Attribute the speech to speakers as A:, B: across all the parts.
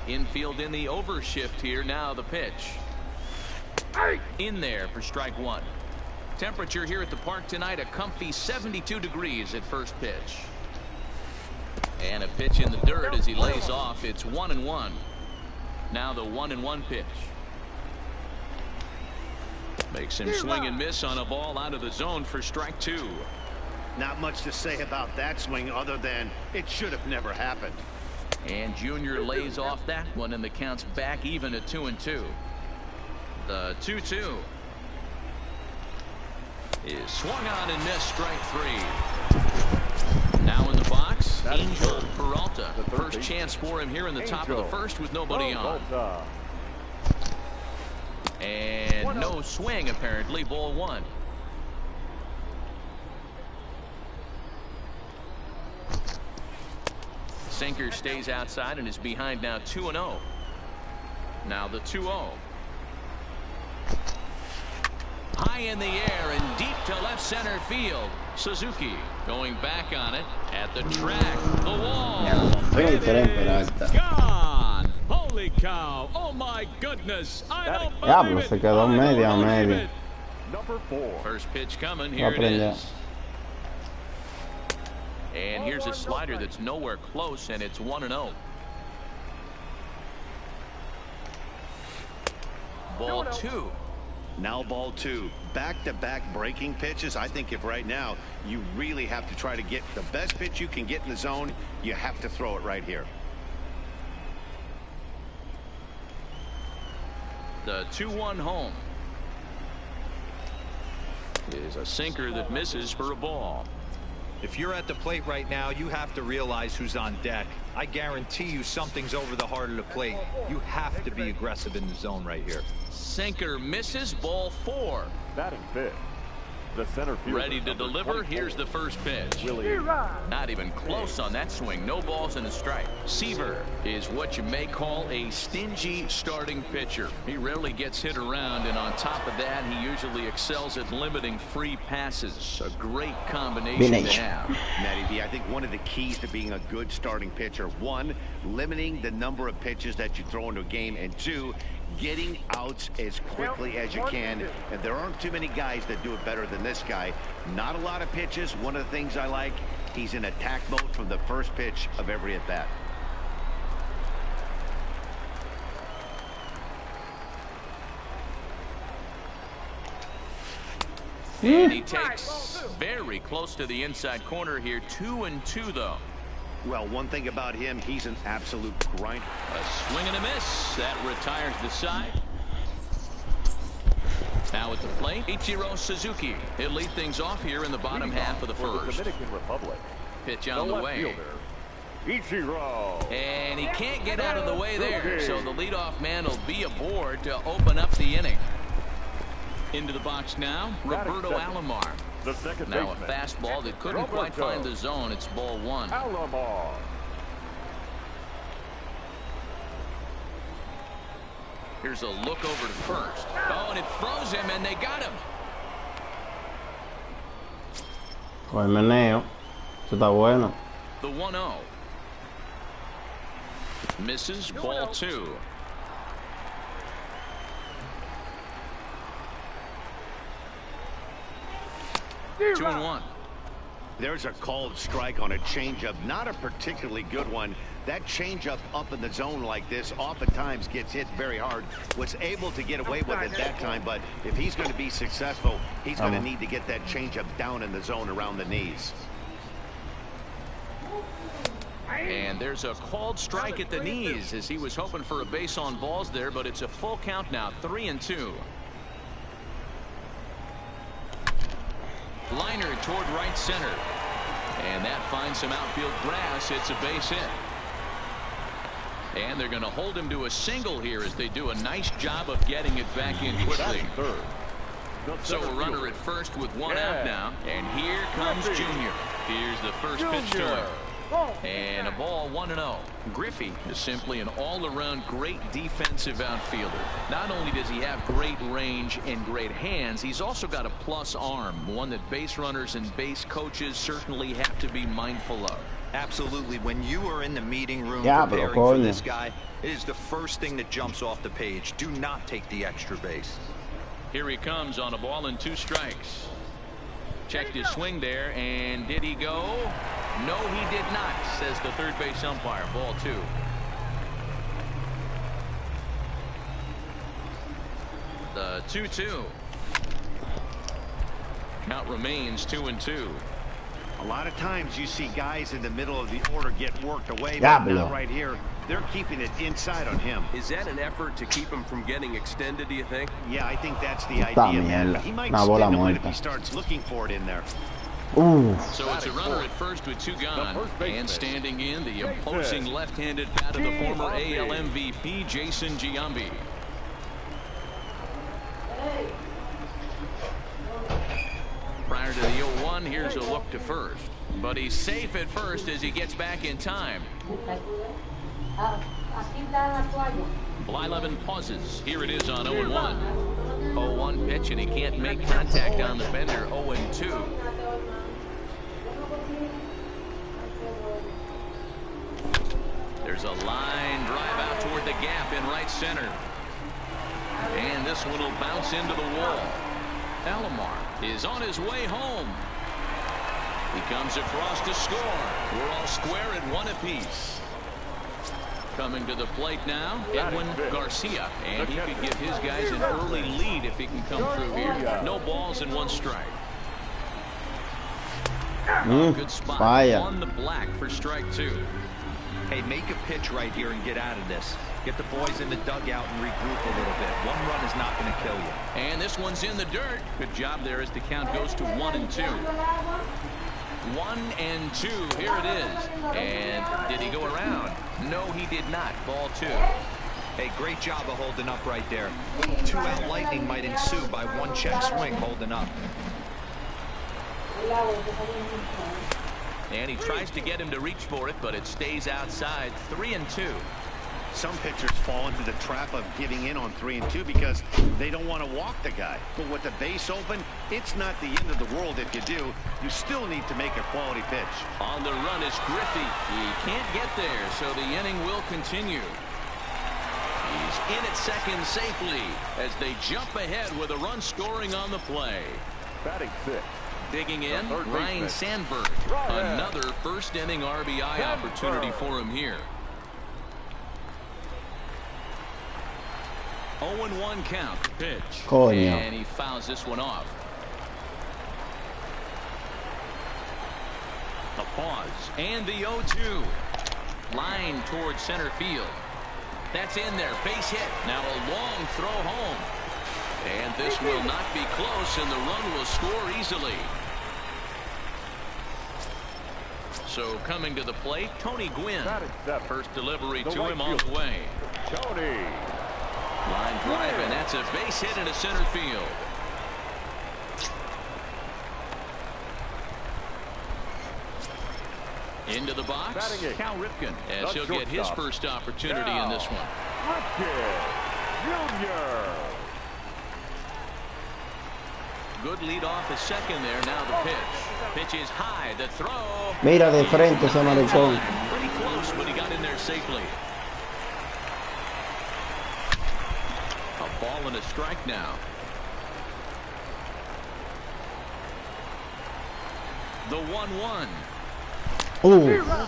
A: Infield in the overshift here. Now the pitch. In there for strike one. Temperature here at the park tonight, a comfy 72 degrees at first pitch. And a pitch in the dirt as he lays off. It's 1-1. Now the 1-1 pitch. Makes him swing and miss on a ball out of the zone for strike two.
B: Not much to say about that swing other than it should have never happened.
A: And Junior lays off that one, and the count's back even at 2-2. The 2-2 is swung on and missed, strike three. Now in the box, Angel Peralta. First chance for him here in the top of the first with nobody on. And no swing apparently, ball one. Sinker stays outside and is behind now 2-0. Now the 2-0. High in the air and deep to left center field. Suzuki going back on it at the track. The wall. It is gone. Holy cow. Oh my goodness. I don't believe it.
C: Se quedó media.
A: Number 4. First pitch coming. Here it is. And here's a slider that's nowhere close, and it's 1-0. Ball two.
B: Now ball two. Back-to-back breaking pitches. I think if right now you really have to try to get the best pitch you can get in the zone, you have to throw it right here.
A: The 2-1 home is a sinker that misses for a ball.
D: If you're at the plate right now, you have to realize who's on deck. I guarantee you something's over the heart of the plate. You have to be aggressive in the zone right here.
A: Sinker misses, ball 4.
E: Batting fifth. The center fielder.
A: Ready to deliver. Here's the first pitch. Not even close on that swing. No balls and a strike. Seaver is what you may call a stingy starting pitcher. He rarely gets hit around, and on top of that, he usually excels at limiting free passes. A great combination to have.
B: Matty B, I think one of the keys to being a good starting pitcher, one, limiting the number of pitches that you throw into a game, and two, getting outs as quickly as you can. And there aren't too many guys that do it better than this guy. Not a lot of pitches. One of the things I like, he's in attack mode from the first pitch of every at bat.
A: And he takes very close to the inside corner here. 2-2 though.
B: Well, one thing about him, he's an absolute grinder.
A: A swing and a miss. That retires the side. Now at the plate, Ichiro Suzuki. He'll lead things off here in the bottom half of the first.
E: Dominican Republic.
A: Pitch on the way.
E: Ichiro.
A: And he can't get out of the way there. So the leadoff man will be aboard to open up the inning. Into the box now, Roberto Alomar.
E: The second
A: now
E: baseman.
A: A fastball that couldn't quite find the zone. It's ball one.
E: Alomar.
A: Here's a look over to first. Oh, and it froze him, and they got him.
C: Con el meneo. Eso está bueno.
A: The 1-0. Misses, ball two. Two and one.
B: There's a called strike on a changeup, not a particularly good one. That changeup up in the zone like this oftentimes gets hit very hard. Was able to get away with it that time, but if he's going to be successful, he's going to need to get that changeup down in the zone around the knees.
A: And there's a called strike at the knees as he was hoping for a base on balls there, but it's a full count now, 3-2. Liner toward right center. And that finds some outfield grass. It's a base hit. And they're going to hold him to a single here as they do a nice job of getting it back in quickly. So a runner at first with one out now. And here comes Junior. Here's the first pitch to him. And a ball 1-0. Griffey is simply an all-around great defensive outfielder. Not only does he have great range and great hands, he's also got a plus arm, one that base runners and base coaches certainly have to be mindful of.
D: Absolutely. When you are in the meeting room preparing for this guy, it is the first thing that jumps off the page. Do not take the extra base.
A: Here he comes on a ball and 2 strikes. Checked his swing there, and did he go? No, he did not, says the third base umpire. Ball 2. The 2-2. Count remains 2-2.
B: A lot of times you see guys in the middle of the order get worked away, but not right here. They're keeping it inside on him.
F: Is that an effort to keep him from getting extended, do you think?
B: Yeah, I think that's the idea, man. He might spin him if he starts looking for it in there.
A: So it's a runner at first with 2 gone. And standing in, the imposing left-handed bat of the former AL MVP, Jason Giambi. Prior to the 0-1, here's a look to first. But he's safe at first as he gets back in time. Blyleven pauses. Here it is on 0-1. 0-1 pitch, and he can't make contact on the bender. 0-2. There's a line drive out toward the gap in right center. And this one will bounce into the wall. Alomar is on his way home. He comes across to score. We're all square at 1 apiece. Coming to the plate now, Edwin Garcia, and he could give his guys an early lead if he can come through here. No balls and 1 strike. Good spot on the black for strike 2.
D: Hey, make a pitch right here and get out of this. Get the boys in the dugout and regroup a little bit. 1 run is not going to kill you.
A: And this one's in the dirt. Good job there as the count goes to 1-2. 1-2. Here it is. And did he go around? No, he did not. Ball 2.
D: Hey, great job of holding up right there. 2-out lightning might ensue by 1 check swing holding up.
A: And he tries to get him to reach for it, but it stays outside. 3-2.
B: Some pitchers fall into the trap of giving in on 3-2 because they don't want to walk the guy. But with the base open, it's not the end of the world if you do. You still need to make a quality pitch.
A: On the run is Griffey. He can't get there, so the inning will continue. He's in at second safely as they jump ahead with a run scoring on the play.
E: Batting 6.
A: Digging in, Ryan Sandberg. Another first inning RBI opportunity for him here. 0-1 count. Pitch. And he fouls this one off. A pause. And the 0-2. Line towards center field. That's in there. Base hit. Now a long throw home. And this will not be close, and the run will score easily. So coming to the plate, Tony Gwynn. First delivery to him on the way.
E: Tony.
A: Line drive, and that's a base hit into center field. Into the box, Cal Ripken, as he'll get his first opportunity in this one.
E: Ripken Jr.
A: Good lead off the second there. Now the pitch. Pitch is high. The throw.
C: Mira de frente ese maricón.
A: Pretty close, but he got in there safely. A ball and a strike now. The 1-1.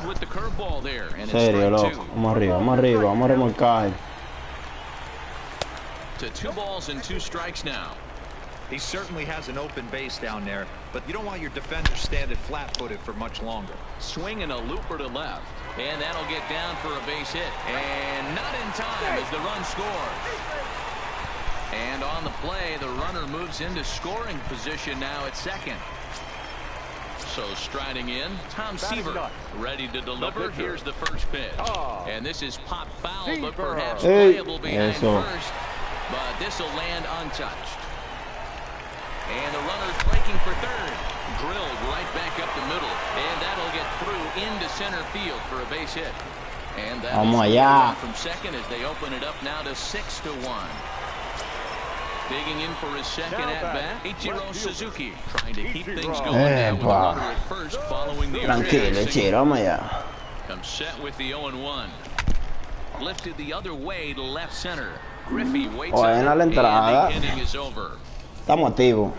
A: With the curveball there, and
C: serio, loco. Vamos arriba, vamos a remolcar.
A: To 2 balls and 2 strikes now.
D: He certainly has an open base down there, but you don't want your defender standing flat-footed for much longer.
A: Swinging a looper to left, and that'll get down for a base hit, and not in time as the run scores. And on the play, the runner moves into scoring position now at second. So striding in, Tom Seaver, ready to deliver. Here's the first pitch, and this is pop foul, but perhaps playable behind first. But this will land untouched. And the runner's breaking for third. Drilled right back up the middle, and that'll get through into center field for a base hit. And
C: Vamos
A: that'll
C: allá.
A: from second as they open it up now to 6-1. Digging in for his second at-bat, Ichiro Suzuki trying to keep things going now with a runner at first following the
C: Tranquilo, Chiro, vamos allá.
A: Comes set with the 0-1. Lifted the other way to left center. Griffey waits
C: Buena la entrada.
A: and the inning is over.
C: Estamos activos.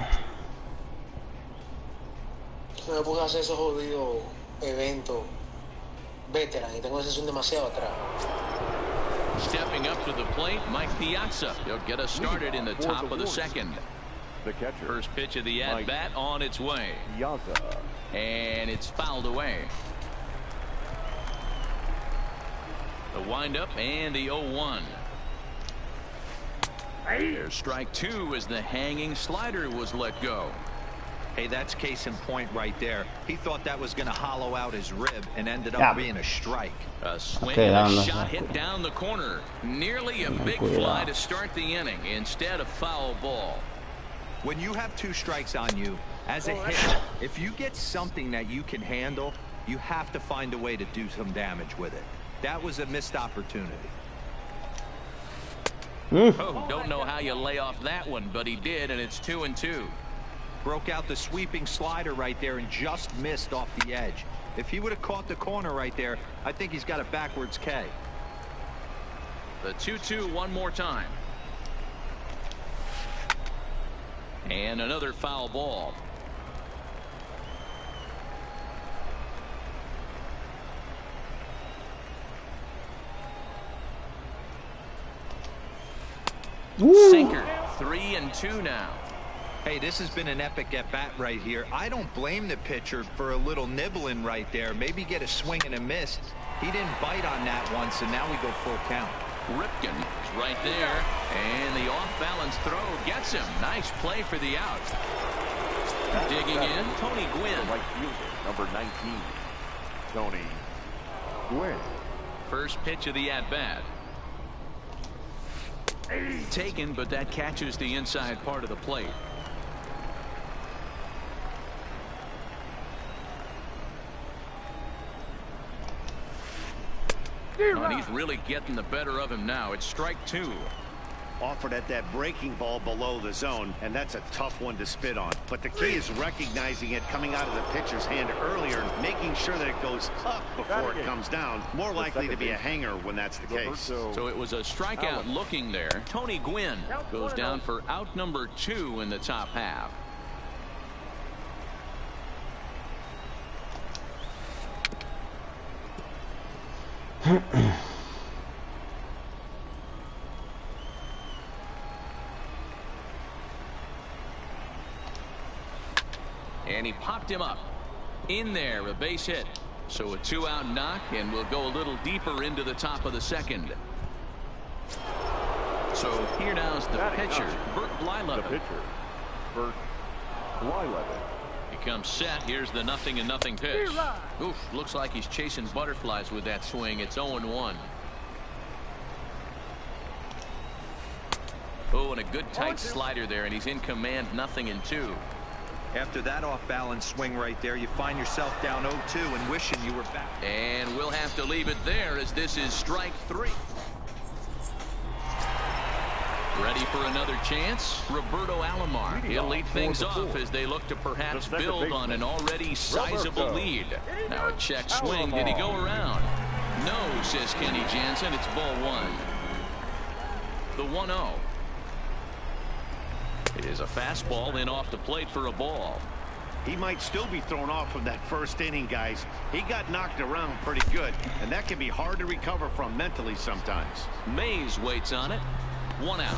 G: No me pongas a hacer esos jodidos eventos veteran y tengo esa sesión demasiado atrás.
A: Stepping up to the plate, Mike Piazza. He'll get us started in the top of the second.
E: The catcher.
A: First pitch of the at-bat on its way.
E: Piazza.
A: And it's fouled away. The windup and the 0-1. There's strike two as the hanging slider was let go.
D: Hey, that's case in point right there. He thought that was going to hollow out his rib and ended up being a strike.
A: A swing and a shot hit down the corner. Nearly a big fly to start the inning instead of foul ball.
D: When you have two strikes on you, as a hitter, if you get something that you can handle, you have to find a way to do some damage with it. That was a missed opportunity.
A: Oh, don't know how you lay off that one, but he did, and it's 2-2.
D: Broke out the sweeping slider right there and just missed off the edge. If he would have caught the corner right there, I think he's got a backwards K.
A: The 2-2 one more time. And another foul ball. Sinker. 3-2 now.
D: Hey, this has been an epic at-bat right here. I don't blame the pitcher for a little nibbling right there. Maybe get a swing and a miss. He didn't bite on that once, and now we go full count.
A: Ripken is right there, and the off-balance throw gets him. Nice play for the out. Digging in, Tony Gwynn.
E: Right fielder, number 19. Tony Gwynn.
A: First pitch of the at-bat. Taken, but that catches the inside part of the plate. And he's really getting the better of him now. It's strike two.
B: Offered at that breaking ball below the zone, and that's a tough one to spit on. But the key is recognizing it coming out of the pitcher's hand earlier and making sure that it goes up before it comes down. More likely to be a hanger when that's the case.
A: So it was a strikeout looking there. Tony Gwynn goes down for out number 2 in the top half. And he popped him up. In there, a base hit. So a 2-out knock, and we'll go a little deeper into the top of the second. So here now is the pitcher, Bert Blyleven.
E: The pitcher, Bert Blyleven.
A: He comes set. Here's the 0-0 pitch. Oof, looks like he's chasing butterflies with that swing. It's 0-1. Oh, and a good tight slider there, and he's in command, 0-2.
D: After that off-balance swing right there, you find yourself down 0-2 and wishing you were back.
A: And we'll have to leave it there as this is strike 3. Ready for another chance? Roberto Alomar. He'll lead things off as they look to perhaps build on an already sizable lead. Now a check swing. Did he go around? No, says Kenny Jansen. It's ball 1. The 1-0. It is a fastball in off the plate for a ball.
B: He might still be thrown off from that first inning, guys. He got knocked around pretty good, and that can be hard to recover from mentally sometimes.
A: Mays waits on it. 1 out.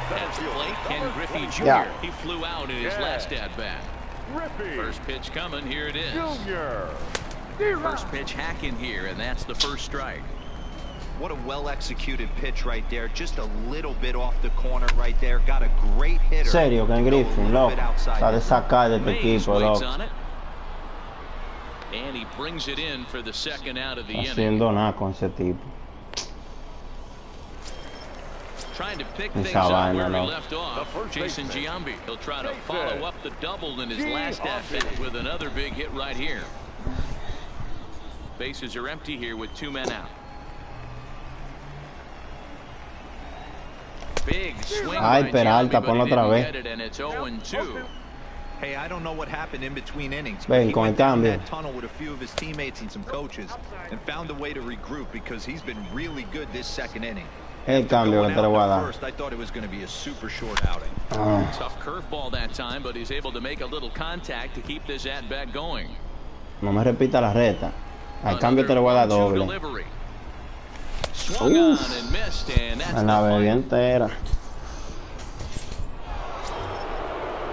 A: At the plate, Ken Griffey Jr. He flew out in his last at-bat. First pitch coming. Here it is.
E: Junior.
A: First pitch hacking here, and that's the first strike.
D: What a well-executed pitch right there. Just a little bit off the corner right there. Got a great hitter.
C: Serio, Ken Griffey, loco. Está de sacar de este equipo, loco.
A: And he brings it in for the second out of the inning.
C: Haciendo nada con ese tipo.
A: Trying to pick
C: Esa
A: things up
C: vaina,
A: where
C: no.
A: he left off. Jason Giambi. He'll try to follow up the double in his last at-bat with another big hit right here. Bases are empty here with 2 men out. Big swing
C: Ay,
A: by
C: Peralta,
A: Giambi,
C: ponlo
A: but he
C: otra
A: didn't
C: vez.
A: get it, and it's 0-2.
D: Hey, I don't know what happened in between innings,
C: Ven,
D: but he
C: con el
D: went down
C: cambio.
D: that tunnel with a few of his teammates and some coaches and found a way to regroup because he's been really good this second inning.
C: El cambio
D: Going
C: que te lo voy a
D: out
C: dar.
D: to first, I thought it was going to be a super short outing.
A: Tough curveball that time, but he's able to make a little contact to keep this at-bat going.
C: No me repita la reta. Al cambio te lo voy a dar doble.
A: Delivery. Swung on and missed, and that's
C: Me la
A: the
C: bebí
A: final.
C: entera.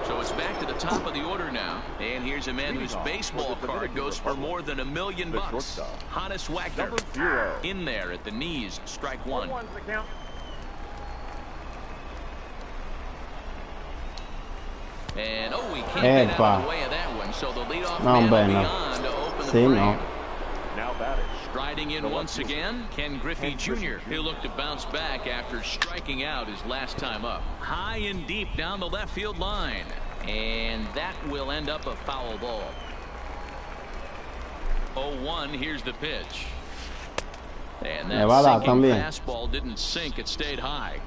A: So it's back to the top of the order now. And here's a man whose baseball card goes for more than $1 million. Hannes Wagner
E: Number 0.
A: in there at the knees. Strike one. And he can't get out of the way of that one. So the leadoff
C: No,
A: man will be
C: no.
A: on to open the
C: Sí,
A: frame.
C: no.
E: Now batting.
A: Striding in once again, Ken Griffey Jr. He'll look to bounce back after striking out his last time up. High and deep down the left field line. And that will end up a foul ball. 0-1, here's the pitch. And that
C: Nevada
A: sinking
C: también.
A: fastball didn't sink, it stayed high.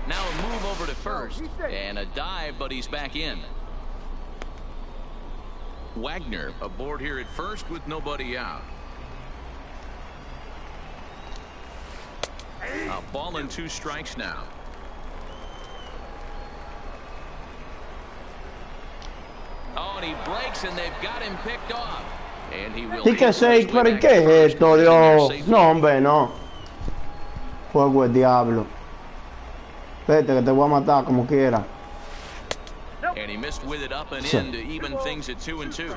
A: Now a move over to first. And a dive, but he's back in. Wagner aboard here at first with nobody out. A ball and 2 strikes now. Oh, and he breaks, and they've got him picked off. And he will.
C: ¿Y qué sé? ¿Pero qué es esto, Dios? No, hombre, no. Fuego el diablo. Vete que te voy a matar como quiera.
A: And he missed with it up and in to even things at 2-2.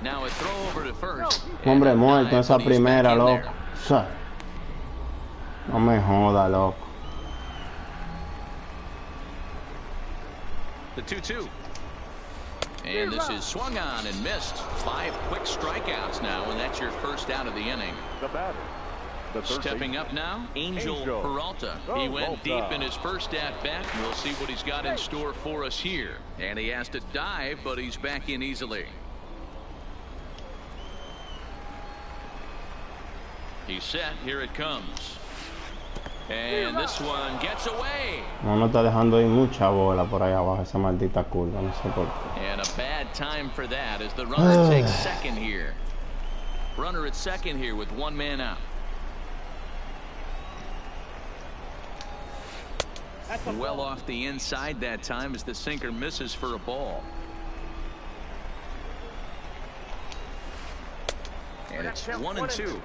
A: Now a throw over to first.
C: Hombre muerto en esa
A: But he's back
C: primera,
A: in
C: loco.
A: there.
C: Sa- No me joda, loco.
A: The 2-2. And this is swung on and missed. 5 quick strikeouts now, and that's your first out of the inning.
E: The batter. The third
A: Stepping up now, Angel Peralta. He went deep in his first at-bat. We'll see what he's got in store for us here. And he has to dive, but he's back in easily. He's set. Here it comes. And this one gets away.
C: No está dejando ir mucha bola por ahí abajo, esa maldita curva, no sé por qué.
A: And a bad time for that as the runner takes second here. Runner at second here with 1 man out. Well off the inside that time as the sinker misses for a ball. And it's 1-2.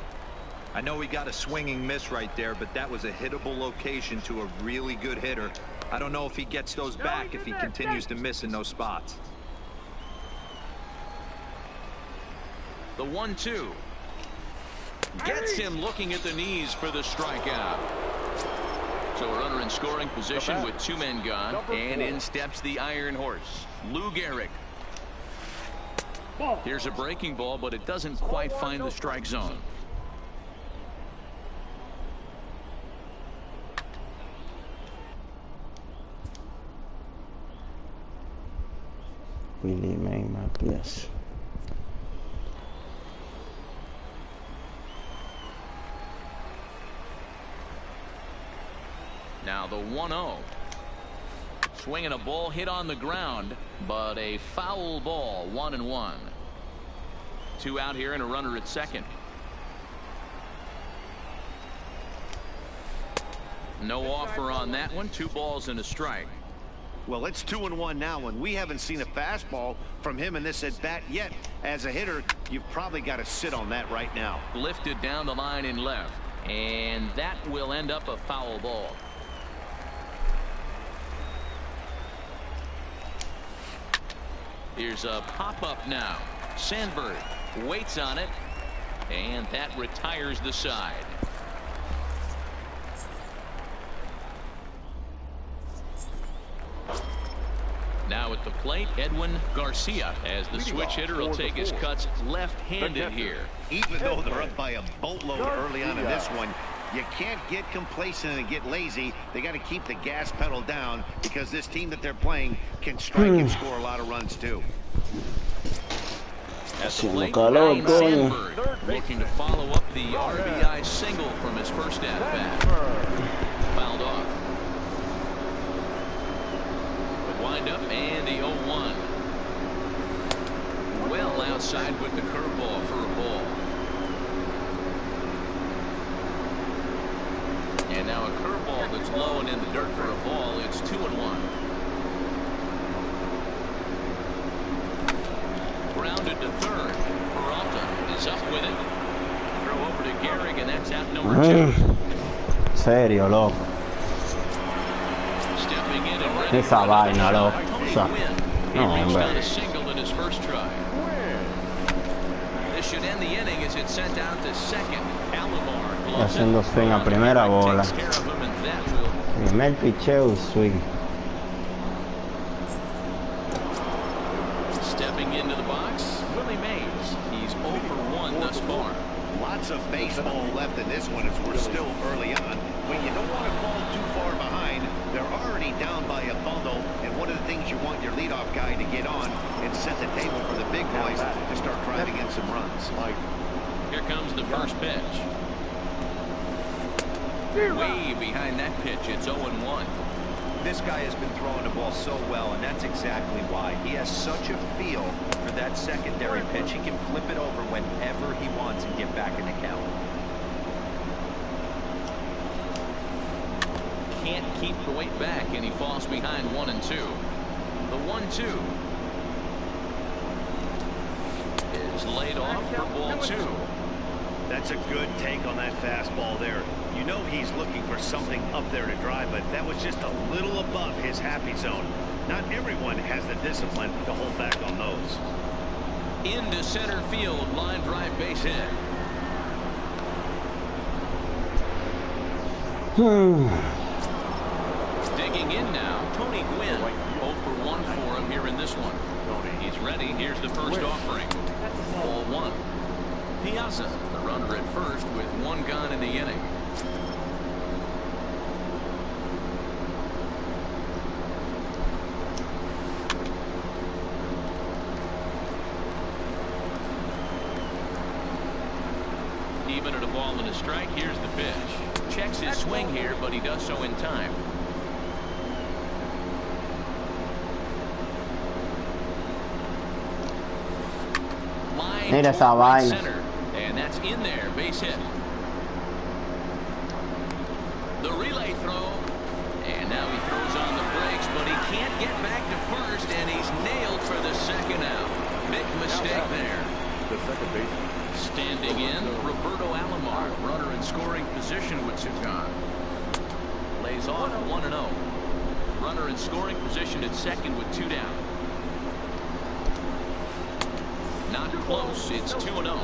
D: I know he got a swinging miss right there, but that was a hittable location to a really good hitter. I don't know if he gets those back if he continues to miss in those spots.
A: The 1-2 gets him looking at the knees for the strikeout. So a runner in scoring position with 2 men gone, and in steps the Iron Horse, Lou Gehrig. Here's a breaking ball, but it doesn't quite find the strike zone.
C: Willie May Matias.
A: Now the 1-0. Swinging a ball hit on the ground, but a foul ball. 1-1. 2 out here and a runner at second. No offer on that one. 2 balls and a strike.
B: Well, it's 2-1 now, and we haven't seen a fastball from him in this at-bat yet. As a hitter, you've probably got to sit on that right now.
A: Lifted down the line in left, and that will end up a foul ball. Here's a pop-up now. Sandberg waits on it, and that retires the side. now at the plate, Edwin Garcia, as the switch hitter will take his cuts left-handed here.
B: Even though they're up by a boatload early on in this one, you can't get complacent and get lazy. They got to keep the gas pedal down because this team that they're playing can strike and score a lot of runs too.
A: At the plate, Ryan Sandberg looking to follow up the RBI single from his first at-bat. Fouled off. The wind-up and the 0-1. Well outside with the curveball for a ball. And now a curveball that's low and in the dirt for a ball. It's 2-1. Grounded to third. Peralta is up with it. Throw over to Gehrig, and that's out number 2.
C: Serio, loco.
A: Stepping in and ready.
C: Esa vaina, loco.
A: Tony
C: Esa.
A: Gwynn.
C: No,
A: He reached
C: hombre.
A: on a single in his first try. This should end the inning as it's sent out to second. Alomar gloves it.
C: Haciendo swing a primera bola.
A: Takes care of him, and that will
C: Primer picheo y swing.
A: stepping into the box, Willie Mays. He's 0-for-1 thus far.
B: Lots of baseball left in this one as we're still early on. But you don't want to fall too far behind. They're already down by a bundle, and one of the things you want your leadoff guy to get on and set the table for the big boys to start driving in some runs.
A: Here comes the first pitch. Way behind that pitch, it's 0-1.
D: This guy has been throwing the ball so well, and that's exactly why. He has such a feel for that secondary pitch. He can flip it over whenever he wants and get back in the count.
A: Can't keep the weight back, and he falls behind 1-2. The 1-2 is laid off for ball 2.
B: That's a good take on that fastball there. You know he's looking for something up there to drive, but that was just a little above his happy zone. Not everyone has the discipline to hold back on those.
A: Into center field, line drive base hit. Digging in now, Tony Gwynn. 0-for-1 for him here in this one. He's ready. Here's the first offering. Ball 1. Piazza, the runner at first with 1 gone in the inning. Even at a ball and a strike, here's the pitch. Checks his swing here, but he does so in time. Line
C: Mira esa
A: toward right
C: vaina.
A: center, and that's in there, base hit. The relay throw, and now he throws on the brakes, but he can't get back to first, and he's nailed for the second out. Big mistake there.
E: The second baseman.
A: Standing in, Roberto Alomar, runner in scoring position with 2 gone. Lays off 1-0. Runner in scoring position at second with 2 down. Not close. It's 2-0.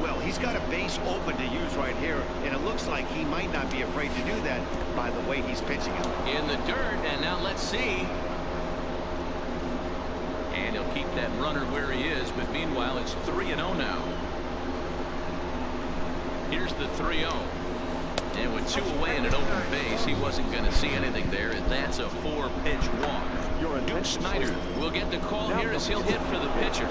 B: Well, he's got a base open to use right here, and it looks like he might not be afraid to do that by the way he's pitching it.
A: In the dirt, and now let's see. And he'll keep that runner where he is, but meanwhile it's 3-0 now. Here's the 3-0. And with 2 away and an open base, he wasn't going to see anything there, and that's a 4-pitch walk. Duke Snyder will get the call here as he'll hit for the pitcher.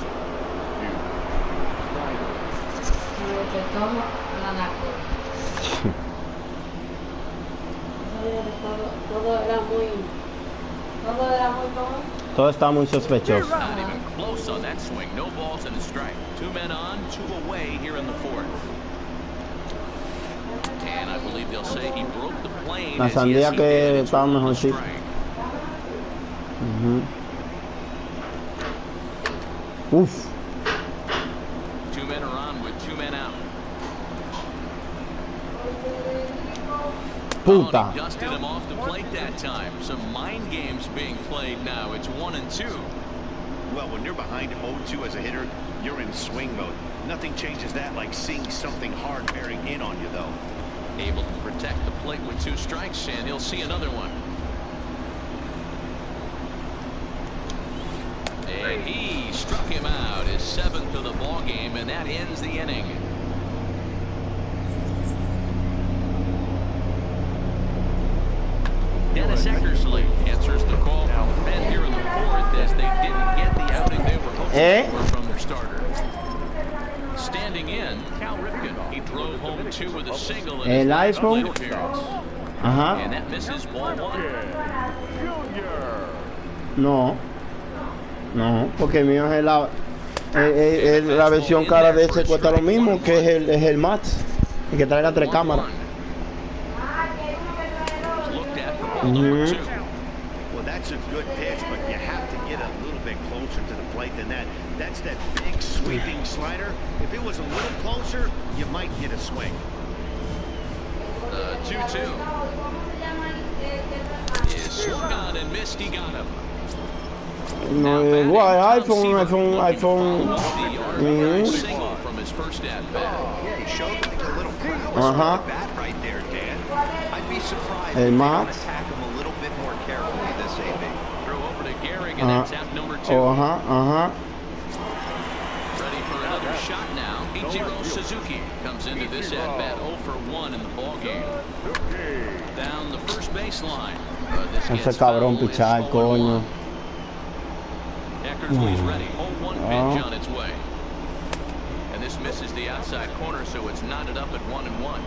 C: Todo está muy sospechoso.
A: Not even close on that swing. No balls and a strike. 2 men on, 2 away here in the 4th. And I believe they'll say he broke the plane.
C: La sandía que estaba mejorcita. Uf.
A: 2 men are on with 2 men out.
C: Puta.
A: Oh, he dusted him off the plate that time. Some mind games being played now. It's 1-2.
B: Well, when you're behind 0-2 as a hitter, you're in swing mode. Nothing changes that like seeing something hard bearing in on you, though.
A: Able to protect the plate with 2 strikes, and he'll see another one. And he struck him out, his 7th of the ball game, and that ends the inning. Dennis Eckersley answers the call from the pen here in the 4th as they didn't get the outing they were hoping for from their starter. Standing in, Cal Ripken. He drove home 2 with a single in his last plate appearance. And that misses ball 1.
C: No, porque el mío es la versión cara de ese, cuesta lo mismo que es el Max, el que trae la 3 cámaras.
B: Well, that's a good pitch, but you have to get a little bit closer to the plate than that. That's that big sweeping slider. If it was a little closer, you might get a swing.
A: 2-2. Is swung on and missed. He got him.
C: No, igual, iPhone.
A: Single from his first at bat.
D: Yeah, he showed like a little bat right there, Dan. I'd be surprised if they don't attack him a little bit more carefully this AB.
A: Throw over to Gehrig and that's out number 2. Ready for another shot now. Ichiro Suzuki comes into this at bat 0 for 1 in the ball game. Down the first baseline.
C: Ese cabrón pichar, coño.
A: Eckersley's ready. 0-1 pitch on its way. And this misses the outside corner, so it's knotted up at 1-1.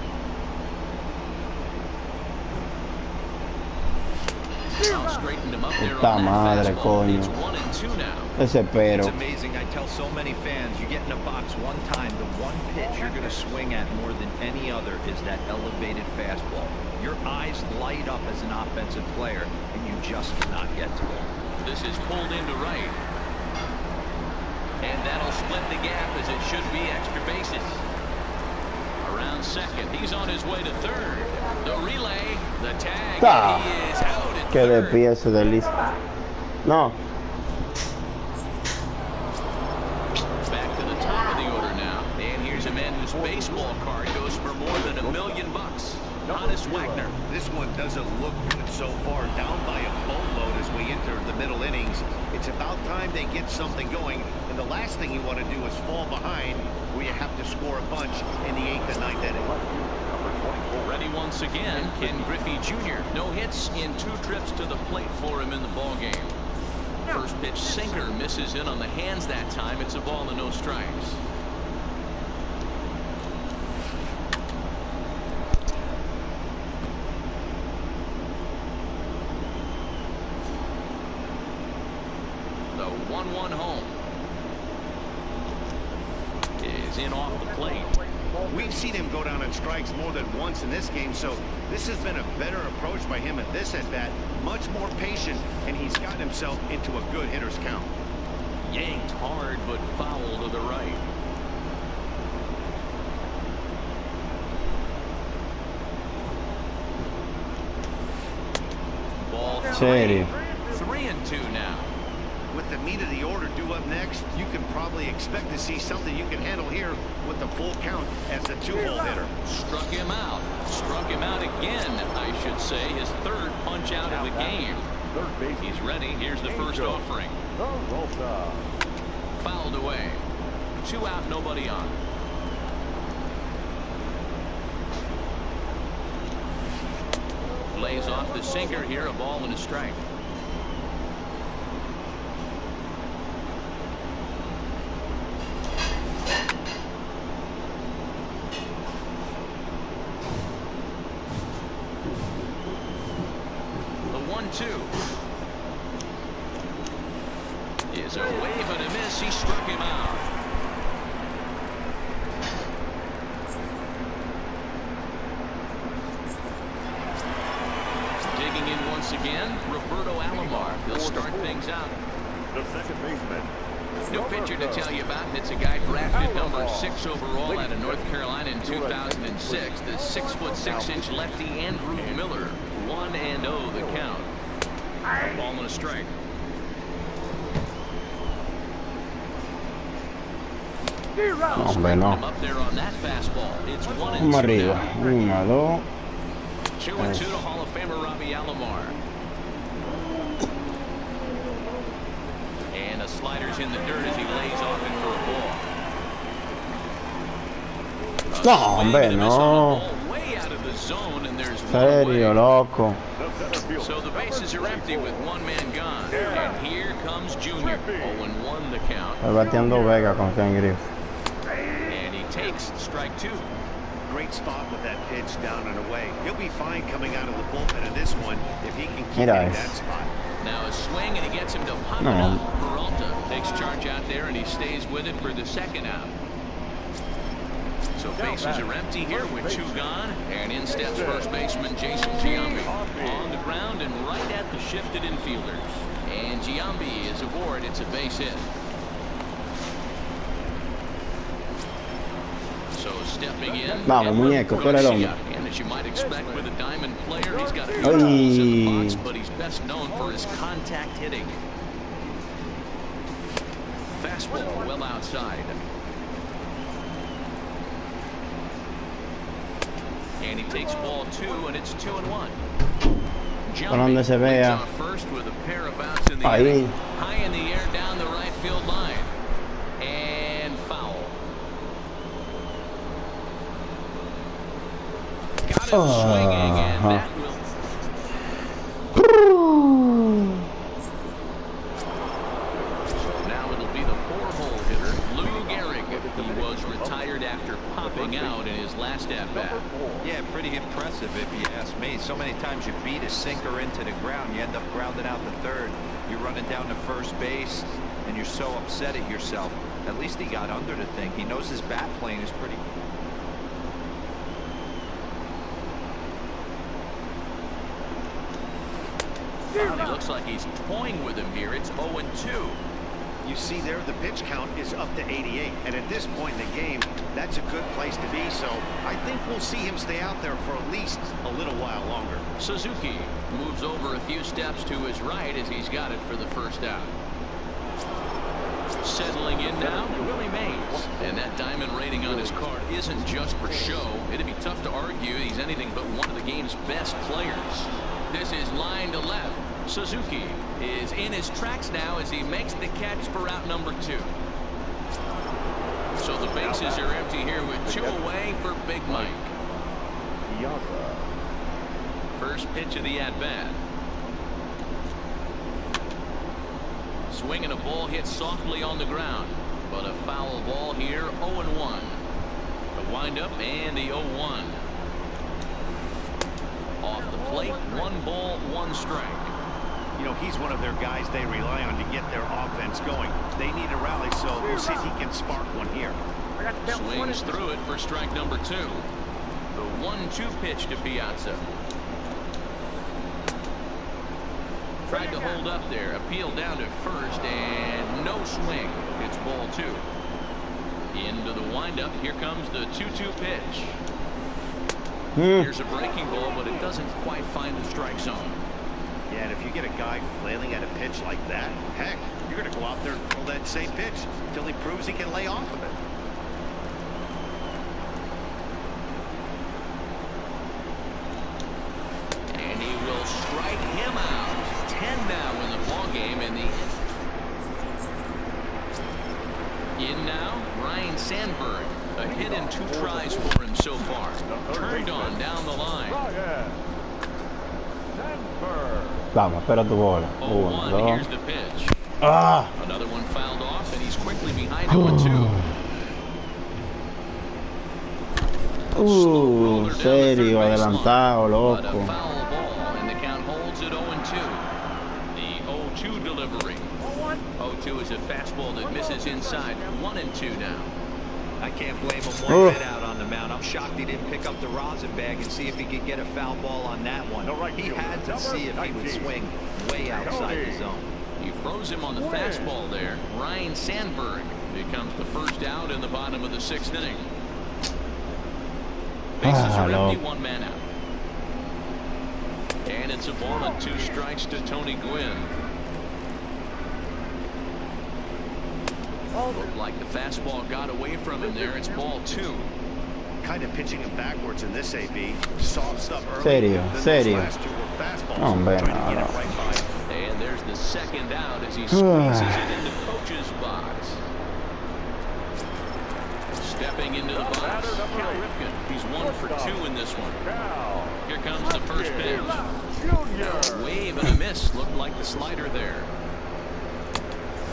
A: Straightened him up there on that fastball. It's 1-2 now.
C: Ese pero.
D: It's amazing. I tell so many fans, you get in a box one time, the one pitch you're going to swing at more than any other is that elevated fastball. Your eyes light up as an offensive player, and you just cannot get to it.
A: This is pulled into right. And that'll split the gap as it should be extra bases. Around second. He's on his way to third. The relay, the tag, and he is out at
C: Que de
A: third.
C: pie se desliza. No.
A: Back to the top of the order now. And here's a man whose baseball card goes for more than $1 million. Honest Wagner.
B: This one doesn't look good so far, down by a boatload as we enter the middle innings. It's about time they get something going, and the last thing you want to do is fall behind where you have to score a bunch in the 8th and 9th inning.
A: Ready once again, Ken Griffey Jr. No hits in 2 trips to the plate for him in the ball game. First pitch sinker misses in on the hands that time. It's a ball and no strikes. The 1-1 home is in off the plate.
B: We've seen him go down on strikes more than once in this game, so this has been a better approach by him at this at-bat. Much more patient, and he's gotten himself into a good hitter's count.
A: Yanked hard, but foul to the right. Ball 3. 3-2 now.
B: With the meat of the order due up next, you can probably expect to see something you can handle here with the full count as a 2-hole hitter.
A: Struck him out. Struck him out again, I should say. His 3rd punch out of the game. He's ready. Here's the first offering. Fouled away. 2 out, nobody on. Lays off the sinker here, a ball and a strike. The 1-2 is a wave and a miss. He struck him out. Digging in once again, Roberto Alomar. He'll start things out.
E: The second baseman.
A: No pitcher to tell you about, and it's a guy drafted number 6 overall out of North Carolina in 2006. The 6'6" lefty Andrew Miller. 1-0 the count. Ball and a strike.
C: Hombre, no.
A: Up there on that fastball. It's 1-2
C: Vamos arriba.
A: now.
C: 1, 2.
A: 2-2 to Hall of Famer Robbie Alomar. And a sliders in the dirt as he lays off it for a ball.
C: No, hombre, no.
A: Way out of the zone, and there's
C: Serio, loco.
A: So the bases are empty with one man gone. And here comes Junior. 0-1 the count.
C: Está bateando Vega con Ken Griff.
A: And he takes strike two.
B: Great spot with that pitch down and away. He'll be fine coming out of the bullpen in this one if he can keep hitting that spot.
A: Now a swing, and he gets him to pop it up. Peralta takes charge out there, and he stays with it for the second out. So bases are empty here with two gone, and in steps first baseman Jason Giambi. On the ground and right at the shifted infielders. And Giambi is aboard. It's a base hit. So stepping in,
C: vamos, muñeco, tú eres el hombre.
A: and as you might expect with a diamond player, he's got a few tools in the box, but he's best known for his contact hitting. Fastball well outside. And he takes ball two, and it's 2-1.
C: Por donde se vea.
A: First with a pair of outs in the
C: Ahí.
A: inning. High in the air down the right field line. And foul. Got him swinging, and that will. So now it'll be the four-hole hitter, Lou Gehrig. He was retired after popping out in his last at-bat.
D: Yeah, pretty impressive if you ask me. So many times you beat a sinker into the ground, you end up grounding out the third. You're running down to first base, and you're so upset at yourself. At least he got under the thing. He knows his bat playing is pretty.
A: It looks like he's toying with him here. It's 0-2.
B: You see there, the pitch count is up to 88, and at this point in the game, that's a good place to be, so I think we'll see him stay out there for at least a little while longer.
A: Suzuki moves over a few steps to his right as he's got it for the first out. Settling in now, Willie Mays. And that diamond rating on his card isn't just for show. It'd be tough to argue he's anything but one of the game's best players. This is line to left. Suzuki is in his tracks now as he makes the catch for out number two. So the bases are empty here with two away for Big Mike. First pitch of the at-bat. Swinging a ball hit softly on the ground, but a foul ball here. 0-1. The windup and the 0-1. Off the plate, 1 ball, 1 strike.
B: You know, he's one of their guys they rely on to get their offense going. They need a rally, so we'll see if he can spark one here.
A: Swings through it for strike number 2. The 1-2 pitch to Piazza. Tried to hold up there, appealed down to first, and no swing. It's ball 2. Into the windup, here comes the 2-2 pitch. Here's a breaking ball, but it doesn't quite find the strike zone.
B: Yeah, and if you get a guy flailing at a pitch like that, heck, you're going to go out there and throw that same pitch until he proves he can lay off of it.
A: And he will strike him out. 10 now in the ball game, and in now, Ryan Sandberg. A hit and 2 tries for him so far. Turned on down the line.
C: Vamos, espera tu bola.
A: 0-1, here's the pitch. Another one fouled off, and he's quickly behind 0-2.
C: Serio, adelantado,
A: But a
C: loco.
A: foul ball, and the count holds at 0-2. The 0-2 delivery. 0-2 is a fastball that misses inside. 1-2 now.
D: I can't blame him one bit out on the mound. I'm shocked he didn't pick up the rosin bag and see if he could get a foul ball on that one. He had to see if he would swing way outside the zone.
A: He froze him on the fastball there. Ryan Sandberg becomes the first out in the bottom of the 6th inning. Bases are empty, 1 man out. And it's a ball and 2 strikes to Tony Gwynn. Looked like the fastball got away from him there. It's ball 2.
B: Kind of pitching him backwards in this AB. Soft stuff early.
C: Serio,
B: Then
C: serio.
B: those last 2 were fastballs.
C: Hombre,
B: Trying to get
C: no.
B: it right by him.
A: And there's There's the second out as he squeezes it into coach's box. Stepping into the box, Cal Ripken. He's 1 for 2 in this one. Here comes the first pitch. A wave and a miss. Looked like the slider there.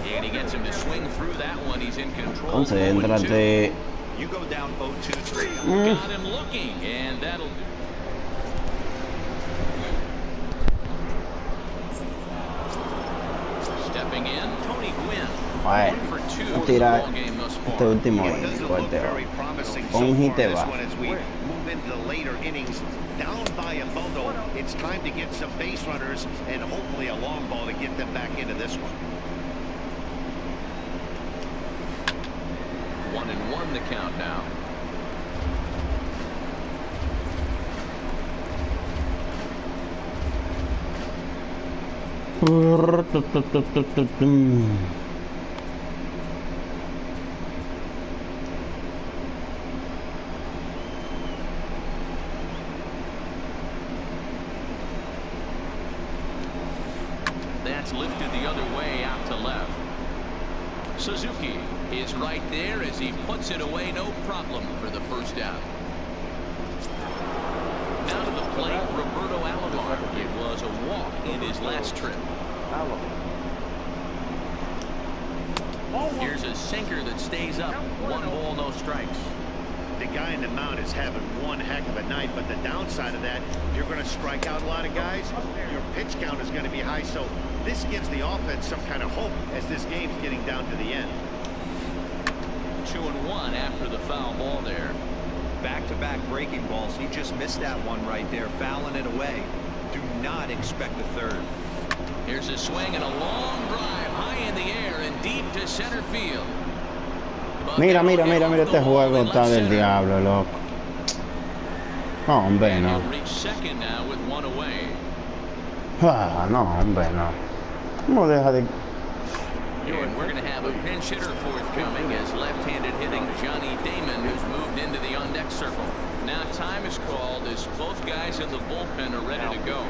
A: And he gets him to swing through that one. He's in control.
C: Concéntrate.
D: You go down 0-2.
A: Got him looking, and that'll do. Stepping in, Tony Gwynn. 1 for 2 in the ball game thus far.
C: Este último
B: It doesn't look very promising so far in this one as we move into the later innings. Down by a bundle, it's time to get some base runners and hopefully a long ball to get them back into this one.
A: 1-1 the count now. That's lifted the other way out to left. Suzuki is right there as he puts it away, no problem for the first out. Now to the plate, Roberto Alomar. It was a walk in his last trip. Here's a sinker that stays up. 1 ball, no strikes.
B: The guy in the mound is having one heck of a night, but the downside of that, you're going to strike out a lot of guys. Your pitch count is going to be high, so this gives the offense some kind of hope as this game's getting down to the end.
A: 2-1 after the foul ball there.
D: Back-to-back breaking balls. He just missed that one right there, fouling it away. Do not expect a third.
A: Here's a swing and a long drive high in the air and deep to center field.
C: Mira, mira, mira, mira, este juego está del diablo, loco. No, hombre, no. Ah, no, hombre, no. ¿Cómo deja de...?
A: And we're going to have a pinch hitter forthcoming as left-handed hitting Johnny Damon, who's moved into the on-deck circle. Now time is called as both guys in the bullpen are ready to go.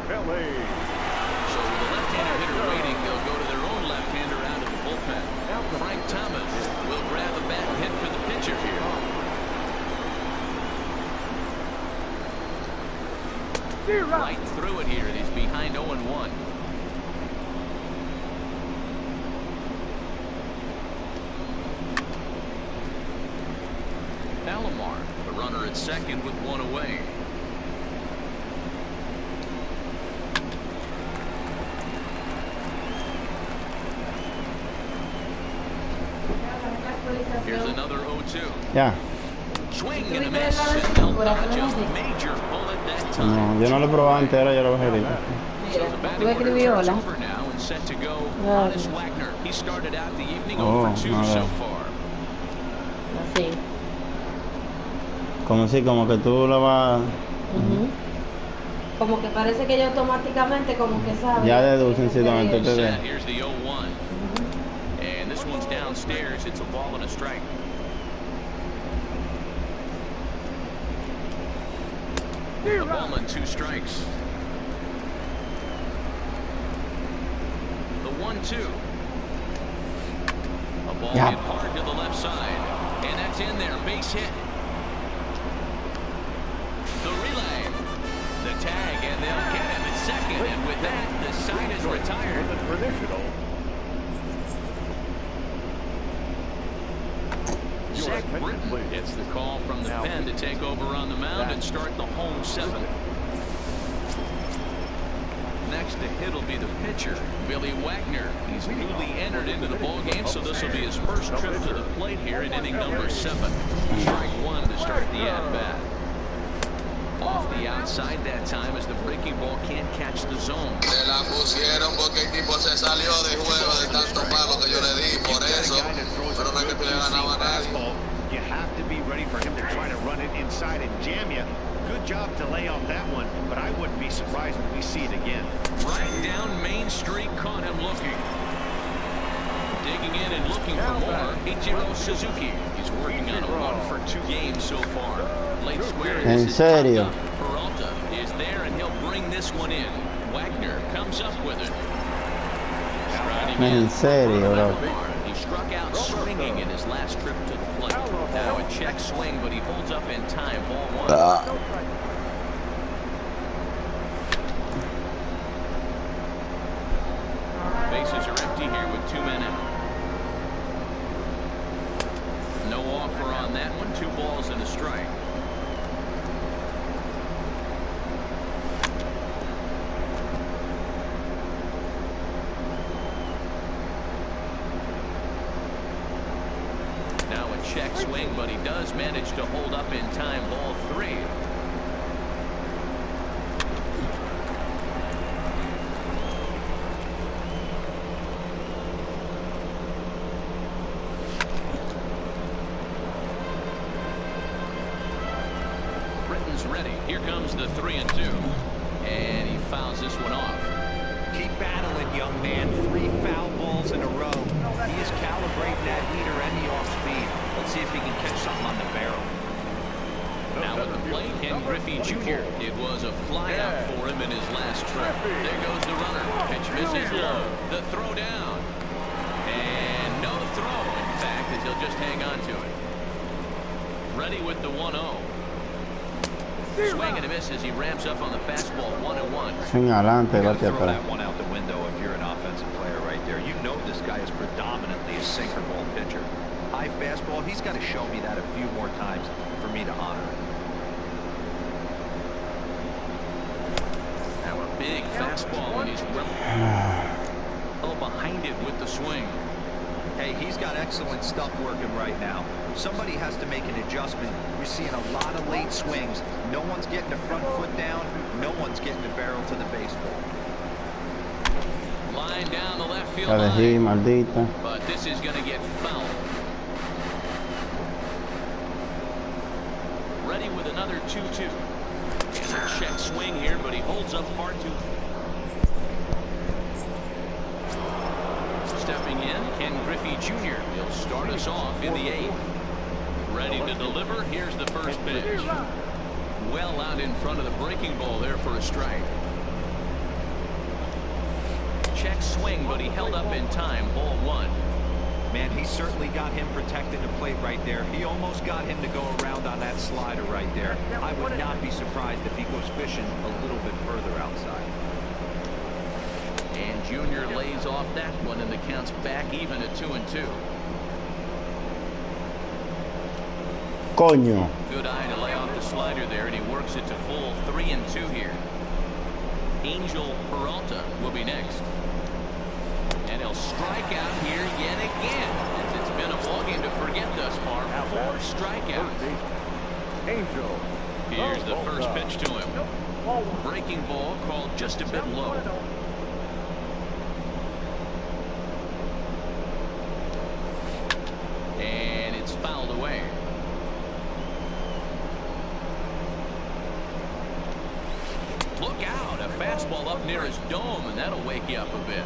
A: So with the left-handed hitter waiting, they'll go to their own left-hander out of the bullpen. Frank Thomas will grab a bat and hit for the pitcher here. Right through it here, and he's behind 0-1. Alomar, the runner at second with 1 away. Here's another 0-2.
C: Ya.
A: Swing and a miss, and they'll dodge a major bullet that time.
C: No, yo no lo he probado entero, yo lo bajé ahorita.
A: So the batting order is over now and set to go. Honest Wagner. He started out the evening 0 for 2 so far.
H: Así.
C: Como si, como que tú lo vas...
H: Como que parece que yo automáticamente como que sabe.
C: Ya deducen si lo
A: Set. Here's the 0-1. And this one's downstairs. It's a ball and a strike. A ball and 2 strikes. The 1-2. A ball hit hard to the left side. And that's in there. Base hit. The relay. The tag, and they'll get him at second. And with that, the side is retired. Zach Britton gets the call from the pen to take over on the mound and start the home 7th. Next to hit will be the pitcher, Billy Wagner. He's newly entered into the ball game, so this will be his first trip to the plate here in inning number 7. Strike 1 to start the at-bat. Off the outside that time as the breaking ball can't catch the zone.
I: Se la pusieron porque el tipo se salió de juego de tanto palo que yo le di, por eso. Pero no es que tú le ganaba a nadie.
B: You have to be ready for him to try to run it inside and jam you. Good job to lay off that one, but I wouldn't be surprised if we see it again.
A: Right down Main Street, caught him looking. Digging in and looking for more, Ichiro Suzuki. He's working on a 1 for 2 games so far. Late square.
C: En serio.
A: Peralta is there and he'll bring this one in. Wagner comes up with it. Running
C: En serio, bro.
A: He struck out swinging in his last trip to the plate. Now a check swing, but he holds up in time. Ball one. Bases are empty here with 2 men out. No offer on that one. 2 balls and a strike. Now a check swing, but he does manage to hold up in time. Ball 3. Ready. Here comes the 3-2. And he fouls this one off.
D: Keep battling, young man. 3 foul balls in a row. He is calibrating that heater and the off speed. Let's see if he can catch something on the barrel.
A: Now at the plate, Ken Griffey Jr. It was a fly out for him in his last trip. There goes the runner. Pitch misses low. The throw down. And no throw, in fact, as he'll just hang on to it. Ready with the 1-0. Swing and a miss as he ramps up on the fastball. 1-1.
C: Swing adelante,
D: You gotta
C: bate
D: throw
C: atrás.
D: that one out the window if you're an offensive player right there. You know this guy is predominantly a sinker ball pitcher. High fastball, he's got to show me that a few more times for me to honor it.
A: Now a big fastball, and he's well behind it with the swing.
D: Hey, he's got excellent stuff working right now. Somebody has to make an adjustment. You're seeing a lot of late swings. No one's getting the front foot down. No one's getting the barrel to the baseball.
A: Line down the left field
C: La dejé,
A: line.
C: maldita.
A: But this is going to get fouled. Ready with another 2-2. And a check swing here, but he holds up far too. Stepping in, Ken Griffey Jr. He'll start us off in the 8th. Ready to deliver. Here's the first pitch. Well out in front of the breaking ball there for a strike. Check swing, but he held up in time. Ball 1.
D: Man, he certainly got him protecting the plate right there. He almost got him to go around on that slider right there. I would not be surprised if he goes fishing a little bit further outside.
A: And Junior lays off that one, and the count's back even at 2-2.
C: Coño.
A: Good eye to lay off the slider there, and he works it to full 3-2 here. Angel Peralta will be next. And he'll strike out here yet again. It's been a ballgame to forget thus far. 4 strikeouts.
E: Angel.
A: Here's the first pitch to him. Breaking ball called just a bit low. And it's fouled away. Look out, a fastball up near his dome, and that'll wake you up a bit.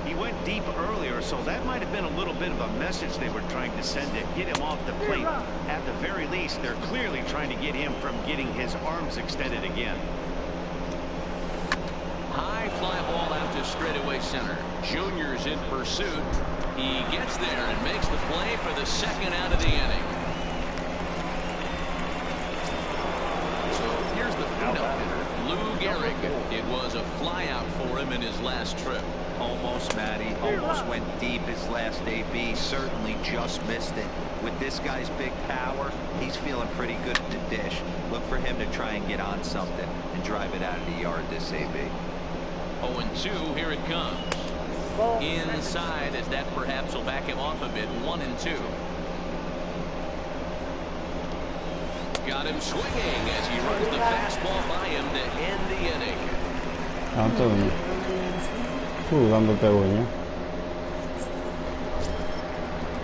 B: He went deep earlier, so that might have been a little bit of a message they were trying to send to get him off the plate. At the very least, they're clearly trying to get him from getting his arms extended again.
A: High fly ball out to straightaway center. Junior's in pursuit. He gets there and makes the play for the second out of the inning. So here's the pinch hitter, Lou Gehrig. It was a fly out for him in his last trip.
D: Almost, Matty. Almost went deep his last AB. Certainly just missed it. With this guy's big power, he's feeling pretty good at the dish. Look for him to try and get on something and drive it out of the yard this AB.
A: 0-2, here it comes. Inside, as that perhaps will back him off a bit. 1-2. Got him swinging as he runs the fastball by him to end the inning.
C: Antonio. Dándote buena.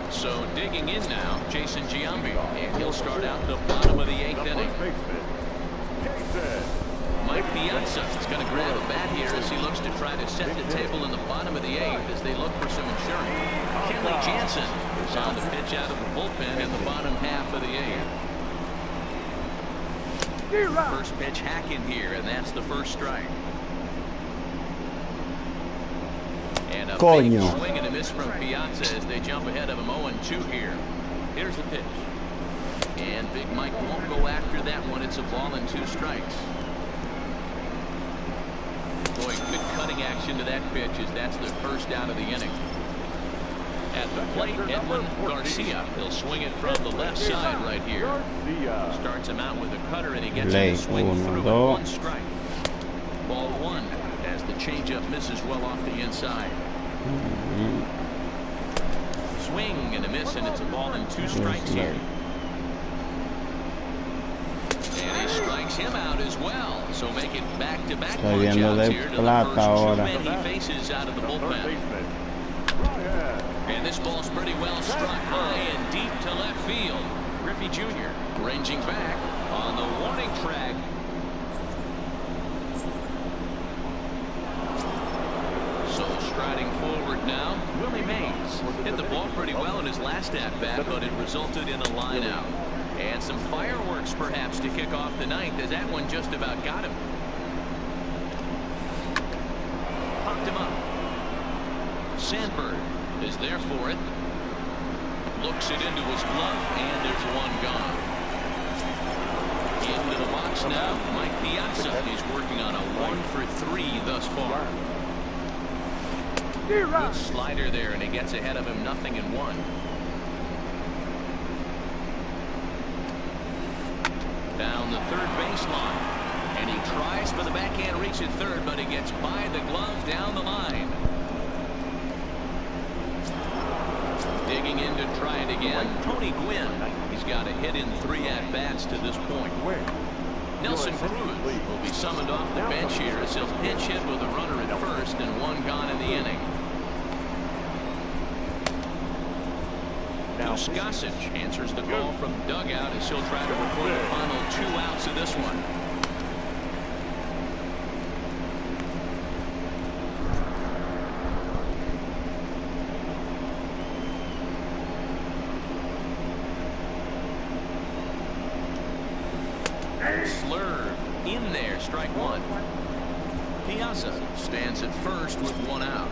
A: So digging in now, Jason Giambi, and he'll start out the bottom of the 8th inning. Mike Piazza is going to grab a bat here as he looks to try to set the table in the bottom of the 8th as they look for some insurance. Kenley Jansen is on the pitch out of the bullpen in the bottom half of the 8th. First pitch hacking here, and that's the first strike. And a big swing miss from Piazza as they jump ahead of him 0-2 here. Here's the pitch. And Big Mike won't go after that one. It's a ball and 2 strikes. Boy, good cutting action to that pitch as that's the first out of the inning. At the plate, Edwin Garcia. He'll swing it from the left side right here. Starts him out with a cutter and he gets him to swing through at 1 strike. Ball 1 as the changeup misses well off the inside. Swing and a miss, and it's a ball and 2 strikes here. And he strikes him out as well. So make it back-to-back punch-outs here to the first 2 men he faces out of the bullpen. And this ball's pretty well struck high and deep to left field. Griffey Jr. ranging back on the warning track. So striding forward now, Willie Mays hit the ball pretty well in his last at-bat, but it resulted in a line out. And some fireworks perhaps to kick off the 9th as that one just about got him. Pumped him up. Sandberg is there for it. Looks it into his glove, and there's 1 gone. Into the box now, Mike Piazza. He's working on a 1-for-3 thus far. Good slider there, and he gets ahead of him 0-1. Down the third baseline, and he tries for the backhand reach at third, but he gets by the glove down the line. Digging in to try it again, Tony Gwynn. He's got a hit in 3 at-bats to this point. Nelson Cruz will be summoned off the bench here as he'll pinch hit with a runner at first and 1 gone in the inning. Gossage answers the call from the dugout as he'll try to record the final 2 outs of this one. Slurve in there, strike 1. Piazza stands at first with 1 out.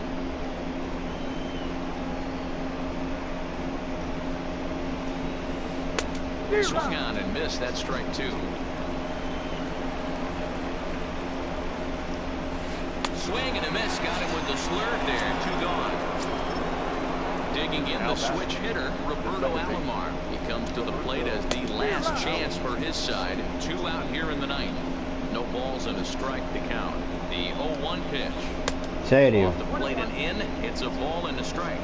A: Swung on and missed. That's strike 2. Swing and a miss. Got him with the slurve there. 2 gone. Digging in the switch hitter, Roberto Alomar. He comes to the plate as the last chance for his side. 2 out here in the 9th. No balls and a strike to count. The 0-1 pitch.
C: Serio.
A: Off the plate and in. It's a ball and a strike.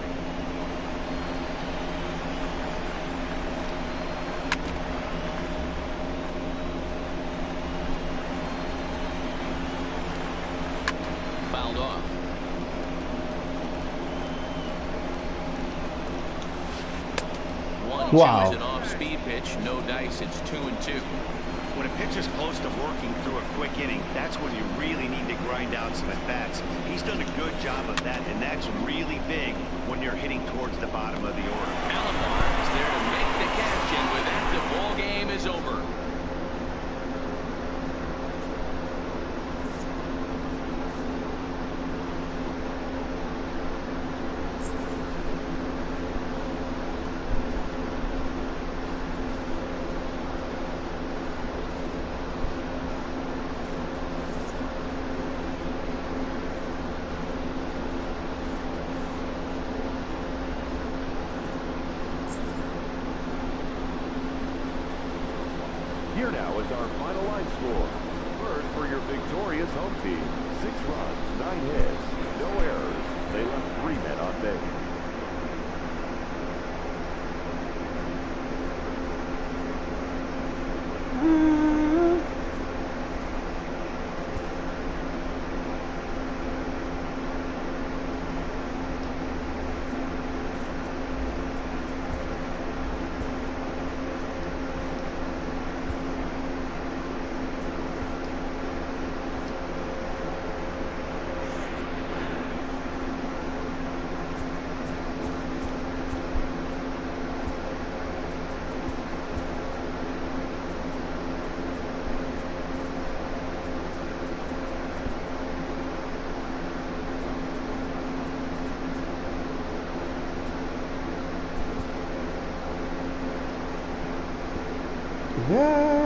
A: Fouled off.
C: Wow.
A: An off-speed pitch, no dice. It's 2-2.
B: When a pitcher's close to working through a quick inning, that's when you really need to grind out some at-bats. He's done a good job of that, and that's really big when you're hitting towards the bottom of the order.
A: Alomar is there to make the catch, and with that, the ball game is over.
E: Here now is our final line score. First for your victorious home team. 6 runs, 9 hits, no errors. They left 3 men on base.
C: yeah.